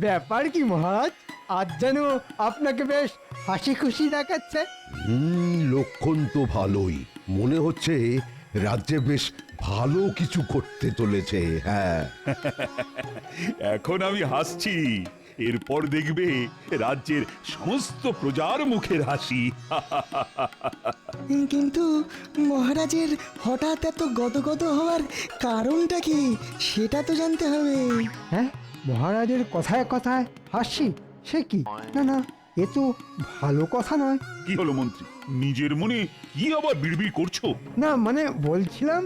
ব্যাপার কি মহারাজ, আজ যেন আপনাকে বেশ হাসি খুশি দেখাচ্ছে। লক্ষণ তো ভালোই মনে হচ্ছে। রাজ্যে বেশ ভালো কিছু করতে চলেছে। হ্যাঁ, এখন আমি হাসছি, এরপর দেখবে রাজ্যের সমস্ত প্রজার মুখের হাসি। কিন্তু মহারাজের হঠাৎ এত গদগদ হওয়ার কারণটা কি সেটা তো জানতে হবে। হ্যাঁ, মহারাজের কথায় কথায় হাসি, সে কি? না না, এ তো ভালো কথা নয়। কি হলো মন্ত্রী, নিজের মনে কি আবার বিড়বিড় করছো? না মানে বলছিলাম,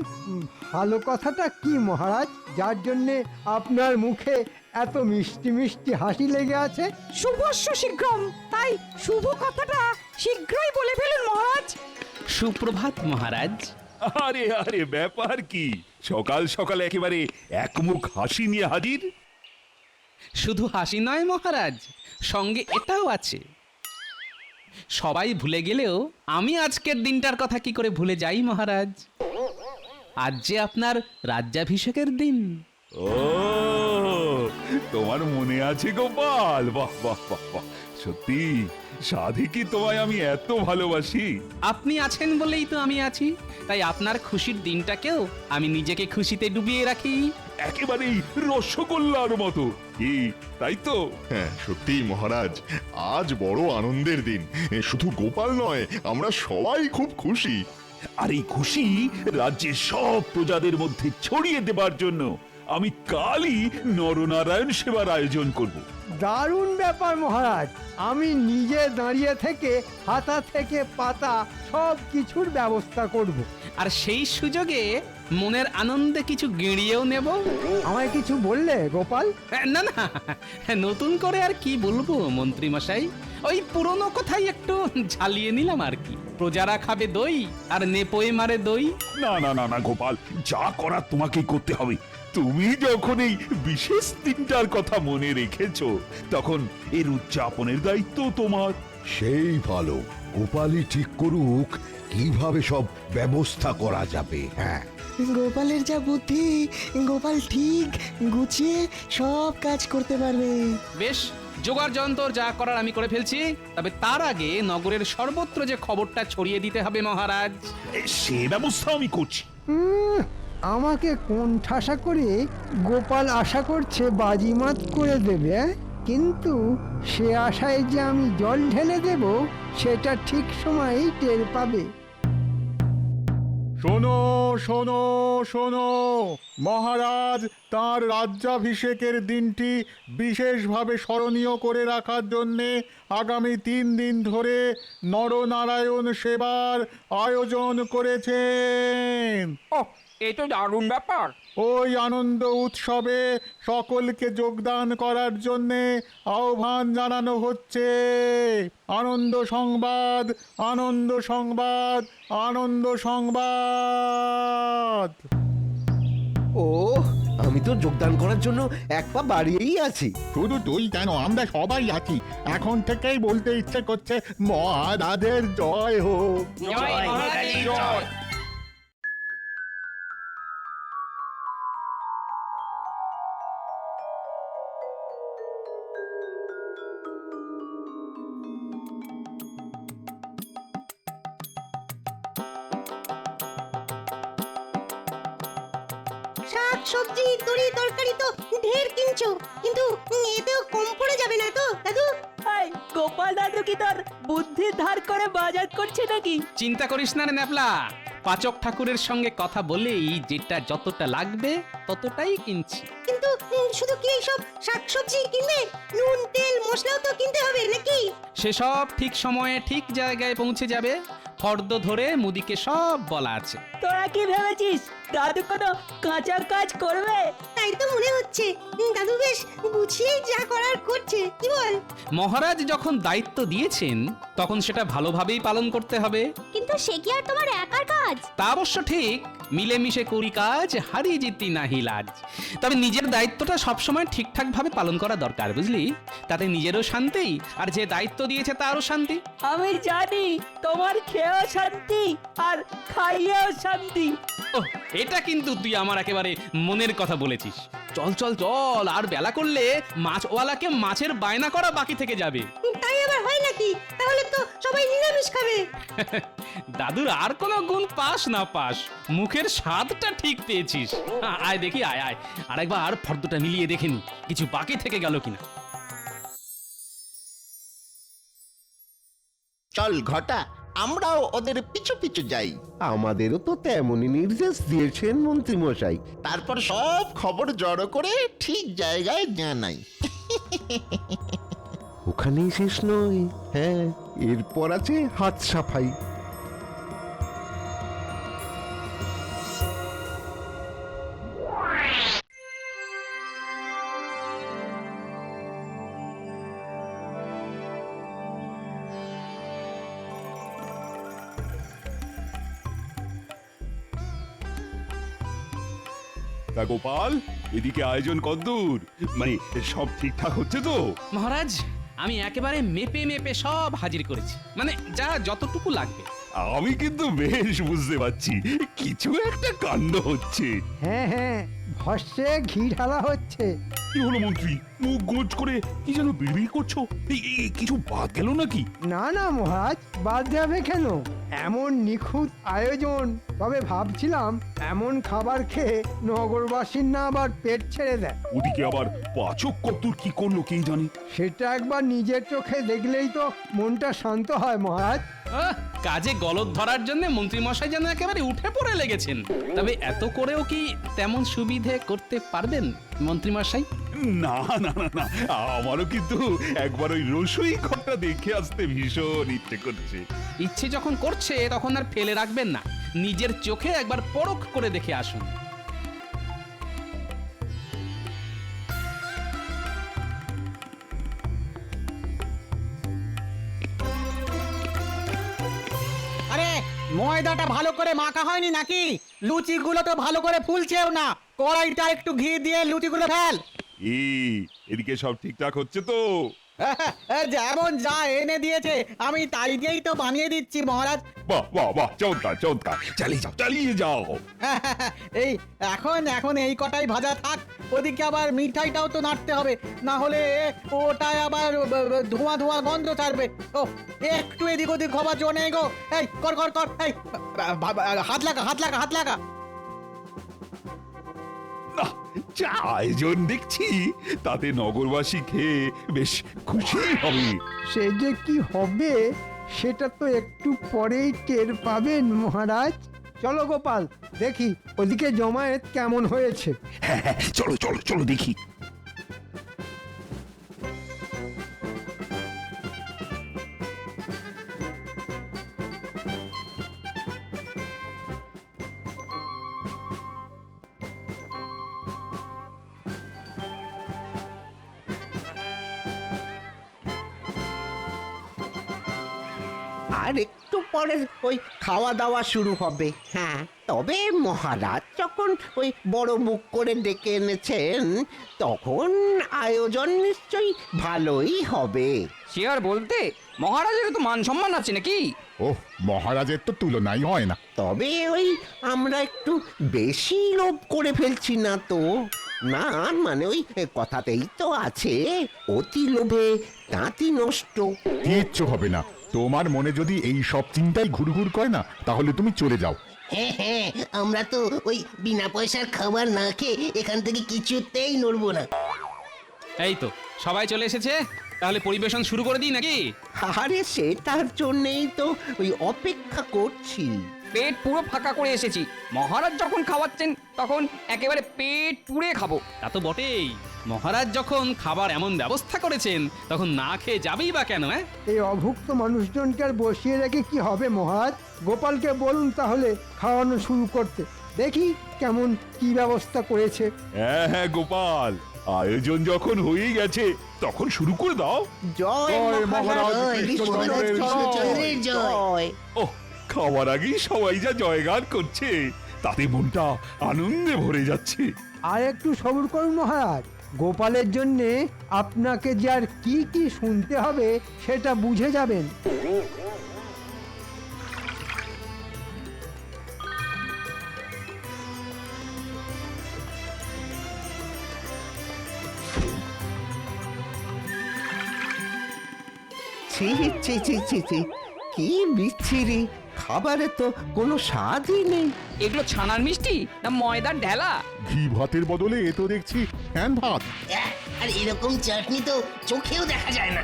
ভালো কথাটা কি মহারাজ, যার জন্যে আপনার মুখে এত মিষ্টি মিষ্টি হাসি লেগে আছে? শুভস্য শীঘ্রম, তাই শুভ কথাটা শীঘ্রই বলে ফেলুন মহারাজ। সুপ্রভাত মহারাজ। আরে আরে, ব্যাপার কি? সকাল সকাল একেবারে একমুখ হাসি নিয়ে হাজির। শুধু হাসি নয় মহারাজ, সঙ্গে এটাও আছে। সবাই ভুলে গেলেও আমি আজকের দিনটার কথা কি করে ভুলে যাই মহারাজ? আজ যে আপনার রাজ্যাভিষেকের দিন। ও, তোমার মনে আছে গোপাল? বাহ বাহ বাহ বাহ, সত্যি সাধে কি তোমায় আমি এত ভালোবাসি। আপনি আছেন বলেই তো আমি আছি, তাই আপনার খুশির দিনটাকেও আমি নিজেকে খুশিতে ডুবিয়ে রাখি। একেবারেই রসগোল্লার মতো, কি তাই তো? হ্যাঁ সত্যিই মহারাজ, আজ বড় আনন্দের দিন। শুধু গোপাল নয়, আমরা সবাই খুব খুশি। আর এই খুশি রাজ্যের সব প্রজাদের মধ্যে ছড়িয়ে দেবার জন্য আমি কালই নরনারায়ণ সেবার আয়োজন করব। দারুণ ব্যাপার মহারাজ, আমি নিজে দাঁড়িয়ে থেকে হাতা থেকে পাতা সব কিছুর ব্যবস্থা করব। আর সেই সুযোগে মনের আনন্দে কিছু গেঁড়িয়েও নেব। আমায় কিছু বললে গোপাল? না না, নতুন করে আর কি বলবো মন্ত্রী মশাই, ওই পুরনো কথাই একটু ঝালিয়ে নিলাম আর কি। প্রজারা খাবে দই আর নেপোয়ে মারে দই। না না না না গোপাল, যা করার তোমাকেই করতে হবে। তুমি যখন এই বিশেষ দিনটার কথা মনে রেখেছো, তখন এর উদযাপনের দায়িত্ব তোমার। সেই ভালো। গোপালই ঠিক করুক কিভাবে সব ব্যবস্থা করা যাবে। হ্যাঁ, গোপালের যা বুদ্ধি, গোপাল ঠিক গুছিয়ে সব কাজ করতে পারবে। বেশ, জোগাড় যন্তর যা করার আমি করে ফেলছি, তবে তার আগে নগরের সর্বত্র যে খবরটা ছড়িয়ে দিতে হবে মহারাজ। সে ব্যবস্থা আমি করছি। আমাকে কোন ঠাসা করে গোপাল আশা করছে বাজিমাত করে দেবে, কিন্তু সে আশায় যে আমি জল ঢেলে দেব সেটা ঠিক সময়েই টের পাবে। শোনো শোনো শোনো, মহারাজ তাঁর রাজ্যাভিষেকের দিনটি বিশেষভাবে স্মরণীয় করে রাখার জন্যে আগামী 3 দিন ধরে নরনারায়ণ সেবার আয়োজন করেছেন। ওহ, এই তো দারুণ ব্যাপার। ওই আনন্দ উৎসবে সকলকে যোগদান করার জন্যে আহ্বান জানানো হচ্ছে। আনন্দ সংবাদ, আনন্দ সংবাদ, আনন্দ সংবাদ। ও, আমি তো যোগদান করার জন্য এক পা বাড়িয়েই আছি। শুধু তুই কেন, আমরা সবাই আছি। এখন থেকেই বলতে ইচ্ছে করছে মহারাজের জয় হোক। জয় মহারাজের জয়। শাক সবজি তরি তরকারি তো ঢের কিনছো, কিন্তু এতেও কম পড়ে যাবে না তো দাদু? গোপাল দাদু কি তোর বুদ্ধি ধার করে বাজার করছে নাকি? চিন্তা করিস না রে ন্যাপলা, পাচক ঠাকুরের সঙ্গে কথা বলেই যেটা যতটা লাগবে ততটাই কিনছি। কিন্তু শুধু কি এইসব শাকসবজি কিনবে? নুন তেল মশলাও তো কিনতে হবে নাকি? সেসব ঠিক সময়ে ঠিক জায়গায় পৌঁছে যাবে। ফর্দ ধরে মুদিকে সব বলা আছে। তোরা কি ভেবেছিস দাদু কোনো কাঁচার কাজ করবে? তাই তো মনে হচ্ছে দাদু বেশ গুছিয়ে যা করার করছে, কি বল? মহারাজ যখন দায়িত্ব দিয়েছেন তখন সেটা ভালোভাবেই পালন করতে হবে। কিন্তু সে কি আর তোমার একার কাজ? তা অবশ্য ঠিক, মিলেমিশে করি কাজ, হারি জিতি নাহি লাজ। তবে নিজের দায়িত্বটা সবসময় ঠিকঠাক ভাবে পালন করা দরকার, বুঝলি? তাতে নিজেরও শান্তি, আর যে দায়িত্ব দিয়েছে তারও শান্তি। আমি জানি তোমার খেয়েও শান্তি আর খাইয়েও শান্তি। ও, এটা কিন্তু তুই আমার একেবারে মনের কথা বলেছিস। চল চল চল, আর বেলা করলে মাছওয়ালাকে মাছের বায়না করা বাকি থেকে যাবে। তাই আবার হয় নাকি? তাহলে তো সবাই নিরামিষ খাবে। দাদুর আর কোনো গুণ পাস না পাস, মুখের স্বাদটা ঠিক পেয়েছিস। আয় দেখি, আয় আয়, আরেকবার ফর্দটা মিলিয়ে দেখে নি কিছু বাকি থেকে গেল কিনা। চল ঘটা, আমরাও ওদের পিছু পিছু যাই। আমাদেরও তো তেমনই নির্দেশ দিয়েছেন মন্ত্রী মশাই। তারপর সব খবর জড়ো করে ঠিক জায়গায় জানাই। ওখানেই শেষ নয়, হ্যাঁ, এরপর আছে হাত সাফাই। তা গোপাল, এদিকে আয়োজন কদ্দূর? মানে সব ঠিকঠাক হচ্ছে তো? মহারাজ, আমি একেবারে মেপে মেপে সব হাজির করেছি, মানে যা যতটুকু লাগবে। আমি কিন্তু বেশ বুঝতে পারছি কিছু একটা কাণ্ড হচ্ছে। হ্যাঁ হ্যাঁ, ভস্যে ঘি ঢালা হচ্ছে। কি হলো মন্ত্রী, মুখ গোজ করে কি যেন বিড়বিড় করছো? কিছু বাদ গেল নাকি? না না মহারাজ, বাদ যাবে কেন? এমন নিখুঁত আয়োজন, তবে ভাবছিলাম এমন খাবার খেয়ে নগরবাসীর না আবার পেট ছেড়ে দেয়। ওদিকে আবার পাচক কদ্দূর কি করলো কে জানে। সেটা একবার নিজের চোখে দেখলেই তো মনটা শান্ত হয় মহারাজ। কাজে গলদ ধরার জন্য মন্ত্রী মশাই যেন একেবারে উঠে পড়ে লেগেছেন। তবে এত করেও কি তেমন সুবিধে করতে পারবেন মন্ত্রী মশাই? না না না না, আমারও কিন্তু একবার ওই রসুই ঘরটা দেখে আসতে ভীষণ ইচ্ছে করছে। ইচ্ছে যখন করছে তখন আর ফেলে রাখবেন না, নিজের চোখে একবার পরখ করে দেখে আসুন। আরে ময়দাটা ভালো করে মাখা হয়নি নাকি? লুচিগুলো তো ভালো করে ফুলছেও না। কড়াইটা একটু ঘি দিয়ে লুচিগুলো ফেল। এদিকে সব ঠিকঠাক হচ্ছে তো? যেমন যা এনে দিয়েছে আমি তাই দিয়েই তো বানিয়ে দিচ্ছি মহারাজ। বাহ বাহ বাহ, চমৎকার চমৎকার, চালিয়ে যাও চালিয়ে যাও। এই এখন এই কটাই ভাজা থাক। ওদিকে আবার মিঠাইটাও তো নাড়তে হবে, না হলে ওটাই আবার ধোঁয়া ধোঁয়া গন্ধ ছাড়বে। ও একটু এদিক ওদিক হবার জন্য গো। এই কর কর কর, এই হাত লাগা হাত লাগা হাত লাগা। না, যা আয়োজন দেখছি তাতে নগরবাসী খেয়ে বেশ খুশি হবে। সে যে কি হবে সেটা তো একটু পরেই টের পাবেন মহারাজ। চলো গোপাল, দেখি ওদিকে জমায়েত কেমন হয়েছে। হ্যাঁ হ্যাঁ, চলো চলো চলো দেখি। আর একটু পরে ওই খাওয়া দাওয়া শুরু হবে। হ্যাঁ, তবে মহারাজ যখন ওই বড় মুখ করে ডেকে এনেছেন, তখন আয়োজন নিশ্চয়ই ভালোই হবে। সে আর বলতে, মহারাজের তো মান সম্মান আছে নাকি? ওহ, মহারাজের তো তুলনাই হয় না। তবে ওই আমরা একটু বেশি লোভ করে ফেলছি না তো? না মানে ওই কথাতেই তো আছে, অতি লোভে তাঁতি নষ্ট। কিচ্ছু হবে না। তোমার মনে যদি এই সব চিন্তাই ঘুরঘুর করে না, তাহলে তুমি চলে যাও। হ্যাঁ হ্যাঁ, আমরা তো ওই বিনা পয়সার খাবার না খেয়ে এখান থেকে কিছুতেই নড়বো না। এই তো সবাই চলে এসেছে, তাহলে পরিবেশন শুরু করে দিই নাকি? আরে সেটার জন্যই তো ওই অপেক্ষা করছি। পেট পুরো ফাঁকা করে এসেছি। মহারাজ যখন খাওয়াচ্ছেন তখন একেবারে পেট পুড়ে খাবো। তা তো বটেই, মহারাজ যখন খাবার এমন ব্যবস্থা করেছেন তখন না খেয়ে যাবেই বা কেন? এই অভুক্ত মানুষজনকে আর বসিয়ে রেখে কি হবে মহারাজ? গোপালকে বলুন তাহলে খাওয়ানো শুরু করতে, দেখি কেমন কি ব্যবস্থা করেছে। হ্যাঁ হ্যাঁ গোপাল, আয়োজন যখন হয়েই গেছে তখন শুরু করে দাও। জয় মহারাজ কৃষ্ণচন্দ্রের জয়। ও, খাওয়ার আগেই সবাই যা জয়গান করছে, তাতে মনটা আনন্দে ভরে যাচ্ছে। আর একটু সবুর করুন মহারাজ, গোপালের জন্যে আপনাকে যে আর কি কি শুনতে হবে সেটা বুঝে যাবেন। ছি ছি ছি ছি ছি, কি বিচ্ছিরি, খাবারে তো কোনো স্বাদই নেই। এগুলো ছানার মিষ্টি না ময়দার ঢেলা? ঘি ভাতের বদলে এ তো দেখছি ফ্যান ভাত। আর এরকম চাটনি তো চোখেও দেখা যায় না।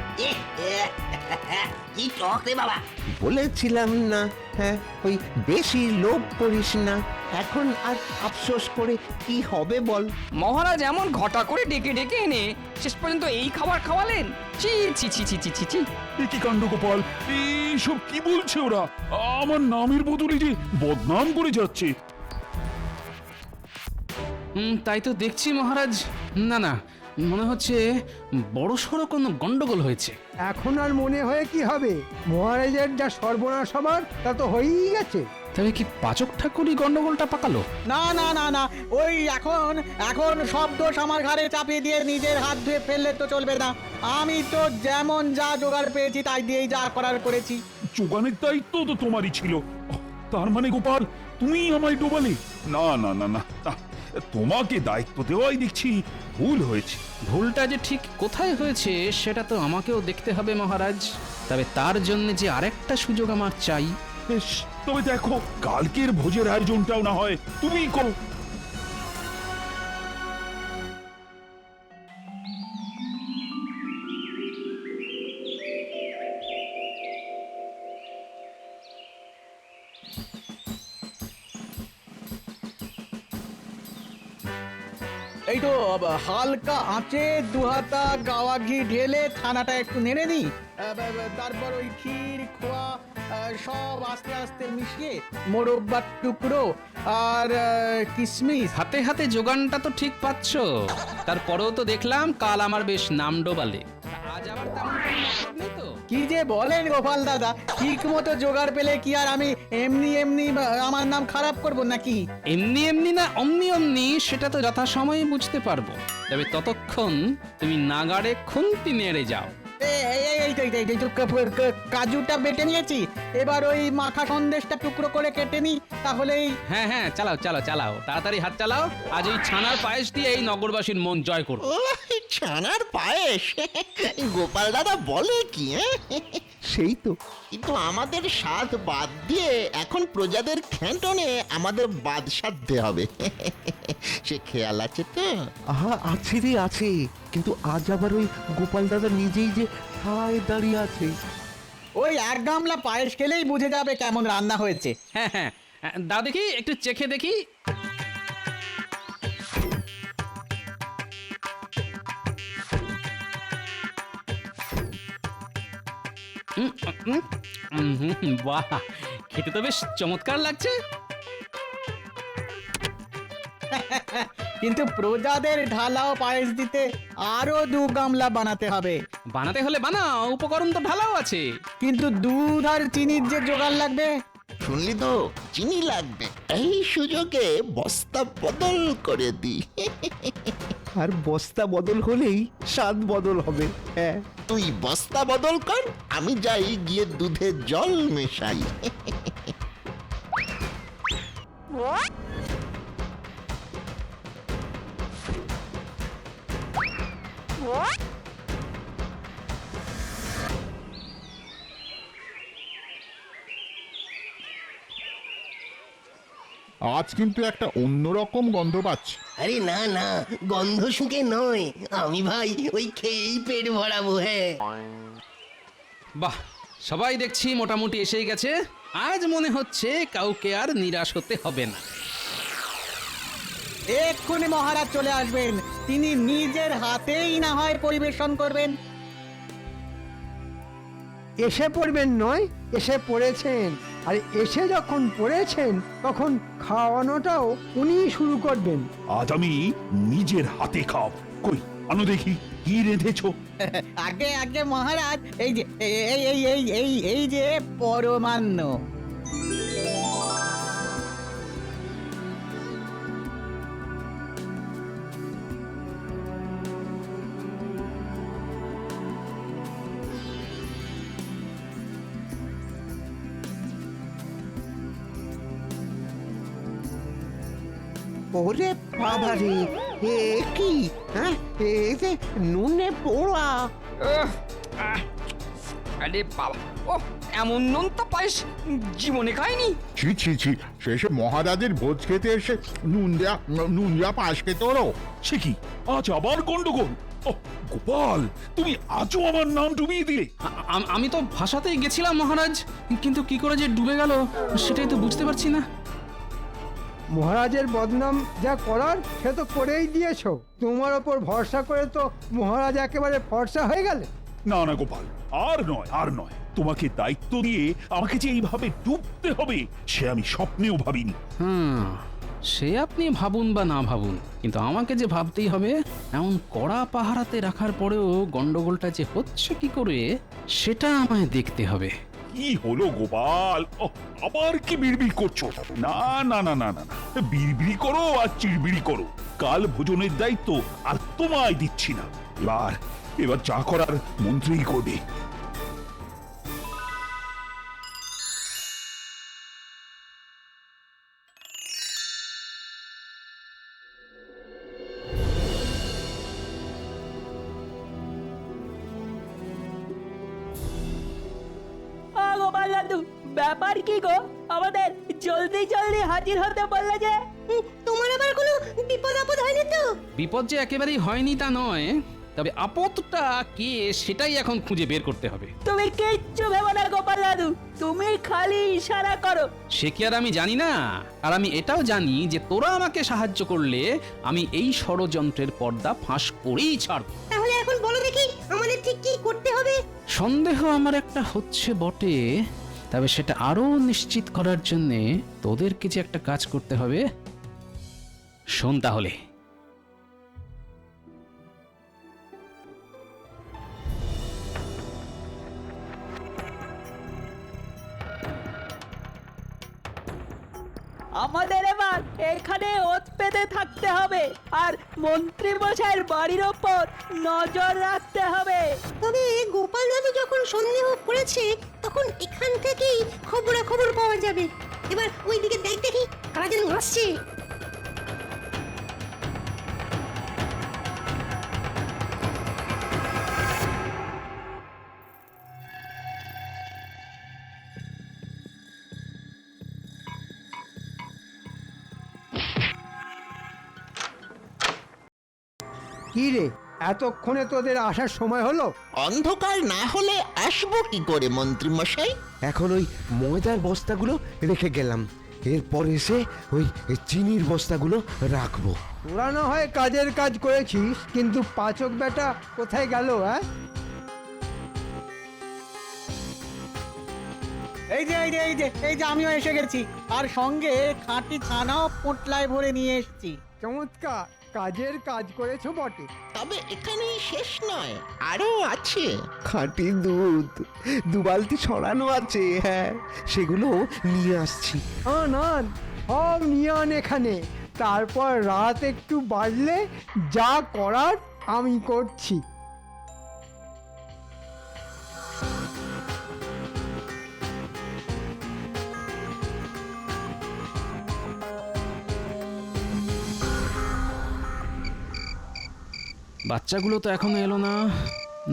কি টক রে বাবা। বলেছিলাম না, হ্যাঁ, ওই বেশি লোভ করিস না। এখন আর আফসোস করে কি হবে বল? মহারাজ এমন ঘটা করে ডেকে ডেকে এনে শেষ পর্যন্ত এই খাবার খাওয়ালেন? ছি ছি ছি ছি ছি ছি ছি। এ কি কাণ্ড গোপাল, এইসব কি বলছে ওরা? আমার নামের বদলে যে বদনাম করে যাচ্ছে। তাই তো দেখছি মহারাজ। না না, মনে হচ্ছে বড় সড়ো কোনো গন্ডগোল হয়েছে। এখন আর মনে হয়ে কি হবে, মহারাজের যা সর্বনাশ হবার তা তো হয়েই গেছে। তবে কি পাচক ঠাকুরই গন্ডগোলটা পাকালো? না না না না, ওই এখন এখন সব দোষ আমার ঘাড়ে চাপিয়ে দিয়ে নিজের হাত ধুয়ে ফেললে তো চলবে না। আমি তো যেমন যা জোগাড় পেয়েছি তাই দিয়েই যা করার করেছি। যোগানের দায়িত্ব তো তোমারই ছিল। তার মানে গোপাল, তুমি আমায় ডোবালে? না না না না না, তোমাকে দায়িত্ব দেওয়াই দেখছি ভুল হয়েছে। ভুলটা যে ঠিক কোথায় হয়েছে সেটা তো আমাকেও দেখতে হবে মহারাজ। তবে তার জন্য যে আরেকটা সুযোগ আমার চাই। বেশ, তবে দেখো কালকের ভোজের আয়োজনটাও না হয় তুমিই করো। এই তো হালকা আঁচে দুহাতা গাওয়া ঘি ঢেলে ছানাটা একটু নেড়ে নিই। তারপর ওই ক্ষীর খোয়া সব আস্তে আস্তে মিশিয়ে মোরব্বার টুকরো আর কিশমিশ। হাতে হাতে যোগানটা তো ঠিক পাচ্ছ, তারপরেও তো দেখলাম কাল আমার বেশ নাম ডোবালে। আজ আবার তেমন কোনো মতলব নেই তো? কি যে বলেন গোপাল দাদা, ঠিক মতো জোগাড় পেলে কি আর আমি এমনি এমনি আমার নাম খারাপ করব নাকি? এমনি এমনি না অমনি অমনি সেটা তো যথাসময়ে বুঝতে পারবো। তবে ততক্ষণ তুমি নাগাড়ে খুন্তি নেড়ে যাও। এই তো কাজুটা বেটে নিয়েছি, এবার ওই মাখা সন্দেশটা টুকরো করে কেটে নি, তাহলেই। হ্যাঁ হ্যাঁ, চালাও চালাও চালাও, তাড়াতাড়ি হাত চালাও। আজ এই ছানার পায়েস দিয়ে এই নগরবাসীর মন জয় করো। ছানার পায়েস? গোপাল দাদা বলে কি? সেই তো, কিন্তু আমাদের স্বাদ বাদ দিয়ে এখন প্রজাদের খেটনে আমাদের বাদ সাধতে হবে। সে খেয়াল আছে তো? আহা, আছে রে আছে, কিন্তু আজ আবার ওই গোপাল দাদা নিজেই যে ঠায় দাঁড়িয়ে আছে। ওই এক গামলা পায়েস খেলেই বুঝে যাবে কেমন রান্না হয়েছে। হ্যাঁ হ্যাঁ, দাও দেখি, একটু চেখে দেখি। বাহ, খেতে তো বেশ চমৎকার লাগছে। কিন্তু প্রজাদের ঢালাও পায়েস দিতে আরো 2 গামলা বানাতে হবে। বানাতে হলে বানাও, উপকরণ তো ঢালাও আছে। কিন্তু দুধ আর চিনির যে জোগাড় লাগবে। শুনলি তো, চিনি লাগবে। এই সুযোগে বস্তা বদল করে দি। আর বস্তা বদল হলেই স্বাদ বদল হবে। হ্যাঁ, তুই বস্তা বদল কর, আমি যাই গিয়ে দুধে জল মেশাই। আজ কিন্তু একটা অন্যরকম গন্ধ পাচ্ছি। আরে না না, গন্ধ শুকে নয়, আমি ভাই ওই খেয়েই পেট ভরাবো। হ্যাঁ, বাহ, সবাই দেখছি মোটামুটি এসেই গেছে। আজ মনে হচ্ছে কাউকে আর নিরাশ হতে হবে না। এক্ষুনি মহারাজ চলে আসবেন, তিনি নিজের হাতেই না হয় পরিবেশন করবেন। এসে পড়বেন নয়, এসে পড়েছেন। আর এসে যখন পড়েছেন তখন খাওয়ানোটাও উনিই শুরু করবেন। আজ আমি নিজের হাতে খাও। কই আনো দেখি কি রেঁধেছো। আগে আগে মহারাজ, এই যে এই যে পরমান্ন। ওরে বাবারে, এ কি? হ্যাঁ, এ যে নুনে পোড়া। উফ, আহ, আরে বাবা, ও এমন নুন তো পায়েস জীবনে খাইনি। ছি ছি ছি, শেষে মহারাজের ভোজ খেতে এসে নুন দেয়া পাশ খেতে ওরও। সে কি আজ আবার গন্ডগোল? ওহ, গোপাল, তুমি আজও আমার নাম ডুবিয়ে দিলে। আমি তো ভাষাতেই গেছিলাম মহারাজ, কিন্তু কি করে যে ডুবে গেল সেটাই তো বুঝতে পারছি না। মহারাজের বদনাম যা করার সে তো করেই দিয়েছো। তোমার ওপর ভরসা করে তো মহারাজ একেবারে ফর্সা হয়ে গেলে। না না গোপাল, আর নয় আর নয়, তোমাকে দায়িত্ব দিয়ে আমাকে যে এইভাবে ডুবতে হবে সে আমি স্বপ্নেও ভাবিনি। সে আপনি ভাবুন বা না ভাবুন, কিন্তু আমাকে যে ভাবতেই হবে। এমন কড়া পাহারাতে রাখার পরেও গন্ডগোলটা যে হচ্ছে কি করে সেটা আমায় দেখতে হবে। কি হলো গোপাল? ওহ, আবার কি বিড়বিড় করছো? না না না না না না, বিড়বিড়ি করো আর চিড়বিড়ি করো, কাল ভোজনের দায়িত্ব আর তোমায় দিচ্ছি না। এবার যা করার মন্ত্রীই করবে। গোপাল দাদু, ব্যাপার কি গো? আমাদের জলদি জলদি হাজির হতে বললে যে। তোমার আবার কোনো বিপদ আপদ হয়নি তো? বিপদ যে একেবারেই হয়নি তা নয়, তবে আপদটা কে সেটাই এখন খুঁজে বের করতে হবে। তুমি কিচ্ছু ভেবো না গোপাল দাদু, তুমি খালি ইশারা করো। সে কি আর আমি জানি না? আর আমি এটাও জানি যে তোরা আমাকে সাহায্য করলে আমি এই ষড়যন্ত্রের পর্দা ফাঁস করেই ছাড়ব। তাহলে এখন বলো দেখি আমাদের ঠিক কি করতে হবে? সন্দেহ আমার একটা হচ্ছে বটে, তবে সেটা আরো নিশ্চিত করার জন্য তোদেরকে যে একটা কাজ করতে হবে। শোন তাহলে। আমাদের এবার এখানে ওত পেতে থাকতে হবে আর মন্ত্রী মশাইয়ের বাড়ির ওপর নজর রাখতে হবে। তবে গোপাল দাদু যখন সন্দেহ করেছে তখন এখান থেকেই খবরাখবর পাওয়া যাবে। এবার ওইদিকে দেখি কারা যেন আসছে। কি রে, এতক্ষণে তোদের আসার সময় হলো? অন্ধকার না হলে আসবো কি করে মন্ত্রী মশাই? এখন ওই ময়দার বস্তাগুলো রেখে গেলাম, এরপর এসে ওই চিনির বস্তাগুলো রাখবো। তোরা না হয় কাজের কাজ করেছিস, কিন্তু পাচক বেটা কোথায় গেল? হ্যাঁ, এই যে আমিও এসে গেছি, আর সঙ্গে খাঁটি ছানাও পোটলায় ভরে নিয়ে এসেছি। চমৎকার, কাজের কাজ করেছো বটে। তবে এখানেই শেষ নয়, আরো আছে। খাঁটি দুধ 2 বালতি ছড়ানো আছে, হ্যাঁ, সেগুলো নিয়ে আসছি। আন সব নিয়ে আন এখানে, তারপর রাত একটু বাড়লে যা করার আমি করছি। বাচ্চাগুলো তো এখনো এলো না।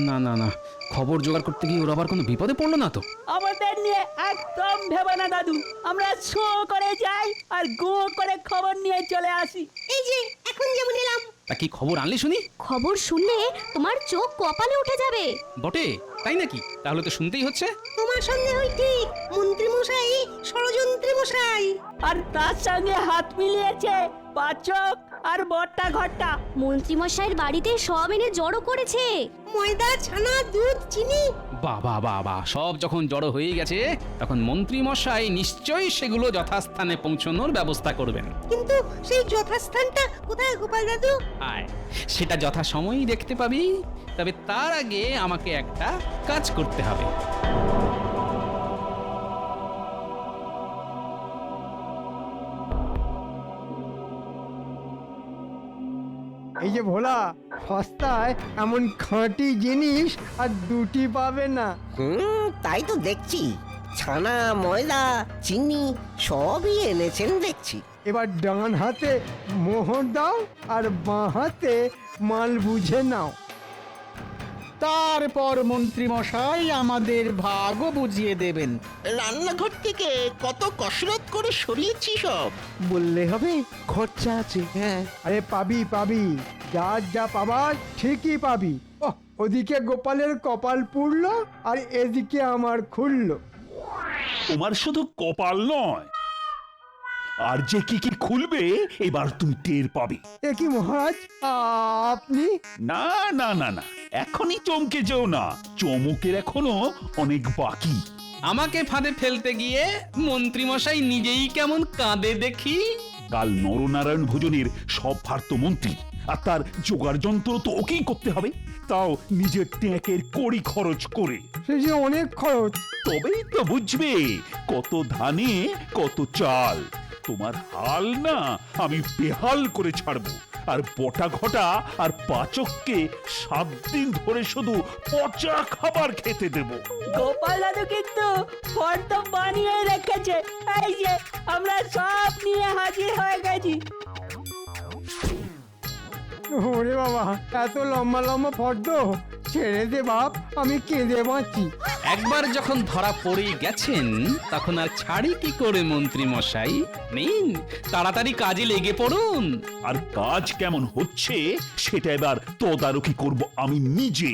না না না, খবর জোগাড় করতে গিয়ে ওরা আবার কোনো বিপদে পড়লো না তো? আমাদের নিয়ে একদম ভেবো না দাদু, আমরা শো করে যাই আর গো করে খবর নিয়ে চলে আসি। এই যে এখন যেমন এলাম। তা কি খবর আনলি শুনি? খবর শুনলে তোমার চোখ কপালে উঠে যাবে। বটে, তাই নাকি? তাহলে তো শুনতেই হচ্ছে। তোমার সন্দেহই ঠিক, মন্ত্রী মশাই ষড়যন্ত্রী মশাই। আর তার সঙ্গে হাত মিলিয়েছে পাচক আর বট্টা ঘট্টা। মন্ত্রী মশাইয়ের বাড়িতে সব এনে জড়ো করেছে, ময়দা, ছানা, দুধ, চিনি। বাবা বাবা, সব যখন জড়ো হয়ে গেছে তখন মন্ত্রী মশাই নিশ্চয়ই সেগুলো যথাস্থানে পৌঁছানোর ব্যবস্থা করবেন। কিন্তু সেই যথাস্থানটা কোথায় গোপাল দাদু? আয়, সেটা যথাসময়েই দেখতে পাবি। তবে তার আগে আমাকে একটা কাজ করতে হবে। এই যে ভোলা, সস্তায় এমন খাঁটি জিনিস আর দুটি পাবে না। তাই তো দেখছি, ছানা, ময়দা, চিনি সবই এনেছেন দেখছি। এবার ডান হাতে মোহর দাও আর বাঁ হাতে মাল বুঝে নাও। তারপর মন্ত্রী মশাই আমাদের ভাগও বুঝিয়ে দেবেন। রান্নাঘর থেকে কত কসরত করে সরিয়েছি সব বললে হবে, খরচা আছে। হ্যাঁ, আরে পাবি পাবি, যার যা পাবার ঠিকই পাবি। ওহ, ওদিকে গোপালের কপাল পুড়লো আর এদিকে আমার খুললো। তোমার শুধু কপাল নয়, আর যে কি কি খুলবে এবার তুমি টের পাবে। এ কি মহারাজ, আপনি? না না না না, এখনই চমকে যেও না, চমকের এখনো অনেক বাকি। আমাকে ফাঁদে ফেলতে গিয়ে মন্ত্রীমশাই নিজেই কেমন কাঁদে দেখি। কাল নরনারায়ণ ভোজনের সব ভার তো মন্ত্রী, আর তার জোগাড় যন্ত্র তো ওকেই করতে হবে, তাও নিজের ট্যাঁকের কড়ি খরচ করে। সে যে অনেক খরচ। তবেই তো বুঝবে কত ধানে কত চাল। তোমার হাল না আমি বেহাল করে ছাড়বো, আর বটা ঘটা আর পাচককে 7 দিন ধরে শুধু পচা খাবার খেতে দেব। গোপাল দাদু কিন্তু ফর্দ বানিয়ে রেখেছে। এই যে আমরা সব নিয়ে হাজির হয়ে গেছি। ওরে বাবা, এত লম্বা লম্বা ফর্দ, ছেড়ে দে বাপ, আমি কেঁদে বাঁচি। একবার যখন ধরা পড়ে গেছেন তখন আর ছাড়ি কি করে মন্ত্রী মশাই? নিন, তাড়াতাড়ি কাজে লেগে পড়ুন। আর কাজ কেমন হচ্ছে সেটা এবার তদারকি করব আমি নিজে।